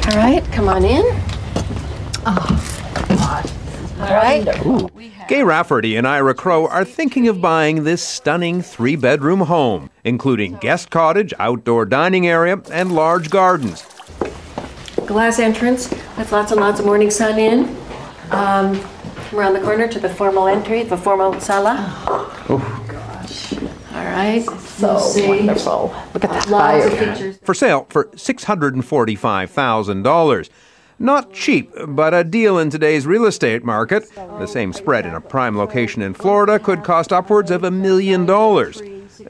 All right, come on in. Oh, God. All right. Ooh. Gay Rafferty and Ira Crow are thinking of buying this stunning 3-bedroom home, including guest cottage, outdoor dining area, and large gardens. Glass entrance with lots and lots of morning sun in. Around the corner to the formal entry, the formal sala. Oh, gosh. All right. So wonderful. Look at that Lots fire. of pictures. For sale for $645,000. Not cheap, but a deal in today's real estate market. The same spread in a prime location in Florida could cost upwards of $1 million.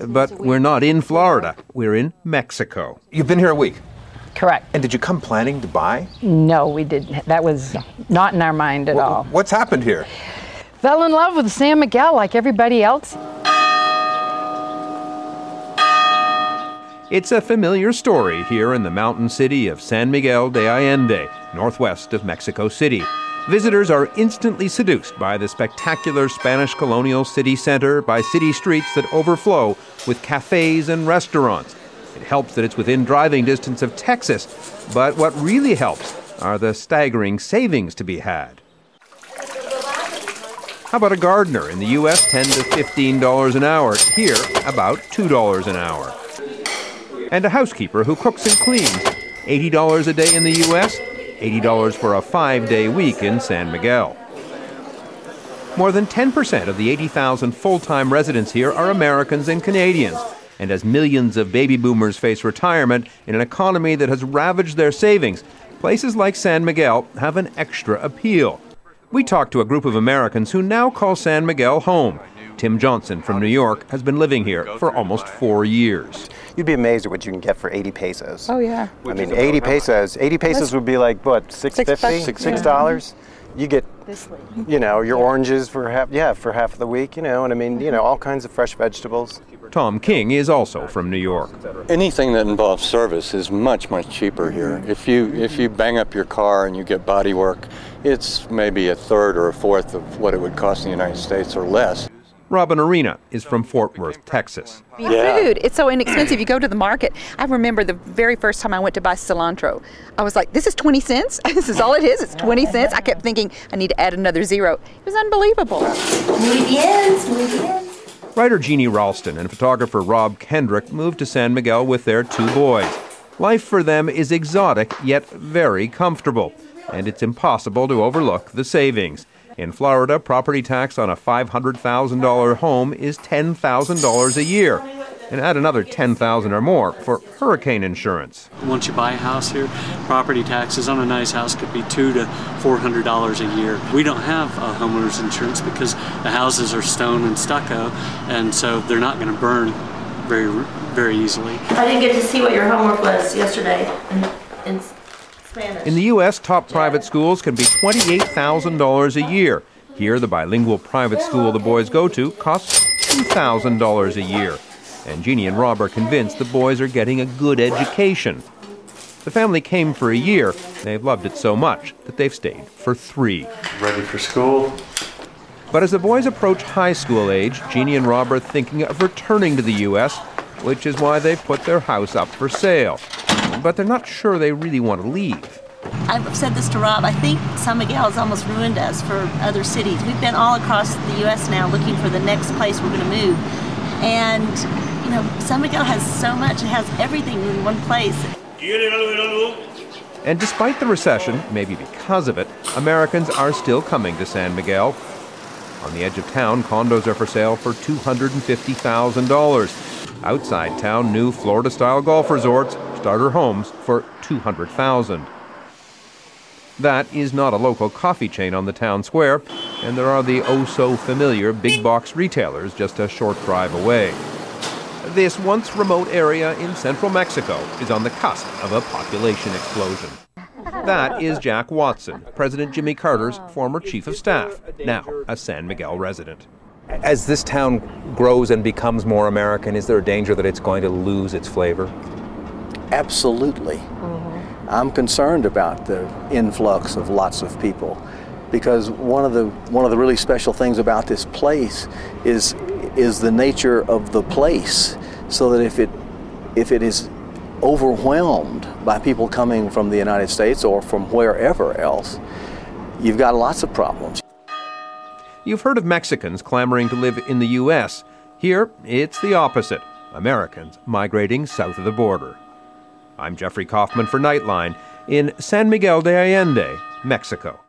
But we're not in Florida. We're in Mexico. You've been here a week. Correct. And did you come planning to buy? No, we didn't. That was not in our mind at all. What's happened here? Fell in love with San Miguel like everybody else. It's a familiar story here in the mountain city of San Miguel de Allende, northwest of Mexico City. Visitors are instantly seduced by the spectacular Spanish colonial city center, by city streets that overflow with cafes and restaurants. It helps that it's within driving distance of Texas, but what really helps are the staggering savings to be had. How about a gardener in the U.S., $10 to $15 an hour, here about $2 an hour. And a housekeeper who cooks and cleans, $80 a day in the U.S., $80 for a 5-day week in San Miguel. More than 10% of the 80,000 full-time residents here are Americans and Canadians. And as millions of baby boomers face retirement in an economy that has ravaged their savings, places like San Miguel have an extra appeal. We talked to a group of Americans who now call San Miguel home. Tim Johnson from New York has been living here for almost 4 years. You'd be amazed at what you can get for 80 pesos. Oh, yeah. I mean, 80 pesos would be like, what, $6.50? $6. You get, you know, your oranges for half of the week, you know, and I mean, you know, all kinds of fresh vegetables. Tom King is also from New York. Anything that involves service is much, much cheaper here. If you bang up your car and you get body work, it's maybe a third or a fourth of what it would cost in the United States or less. Robin Arena is from Fort Worth, Texas. Food, it's so inexpensive. You go to the market. I remember the very first time I went to buy cilantro. I was like, this is 20 cents? This is all it is? It's 20 cents? I kept thinking I need to add another zero. It was unbelievable. Muy bien. Writer Jeannie Ralston and photographer Rob Kendrick moved to San Miguel with their 2 boys. Life for them is exotic, yet very comfortable. And it's impossible to overlook the savings. In Florida, property tax on a $500,000 home is $10,000 a year. And add another $10,000 or more for hurricane insurance. Once you buy a house here, property taxes on a nice house could be $200 to $400 a year. We don't have homeowners insurance because the houses are stone and stucco, and so they're not going to burn very easily. I didn't get to see what your homework was yesterday in Spanish. In the U.S., top private schools can be $28,000 a year. Here, the bilingual private school the boys go to costs $2,000 a year. And Jeannie and Rob are convinced the boys are getting a good education. The family came for a year. They've loved it so much that they've stayed for 3. Ready for school? But as the boys approach high school age, Jeannie and Rob are thinking of returning to the U.S., which is why they put their house up for sale. But they're not sure they really want to leave. I've said this to Rob. I think San Miguel has almost ruined us for other cities. We've been all across the U.S. now looking for the next place we're going to move. And, you know, San Miguel has so much. It has everything in one place. And despite the recession, maybe because of it, Americans are still coming to San Miguel. On the edge of town, condos are for sale for $250,000. Outside town, new Florida-style golf resorts, starter homes for $200,000. That is not a local coffee chain on the town square, and there are the oh-so-familiar big-box retailers just a short drive away. This once remote area in central Mexico is on the cusp of a population explosion. That is Jack Watson, President Jimmy Carter's former chief of staff, now a San Miguel resident. As this town grows and becomes more American, is there a danger that it's going to lose its flavor? Absolutely. I'm concerned about the influx of lots of people, because one of the really special things about this place is the nature of the place, so that if it is overwhelmed by people coming from the United States or from wherever else, you've got lots of problems. You've heard of Mexicans clamoring to live in the U.S. Here, it's the opposite. Americans migrating south of the border. I'm Jeffrey Kaufman for Nightline in San Miguel de Allende, Mexico.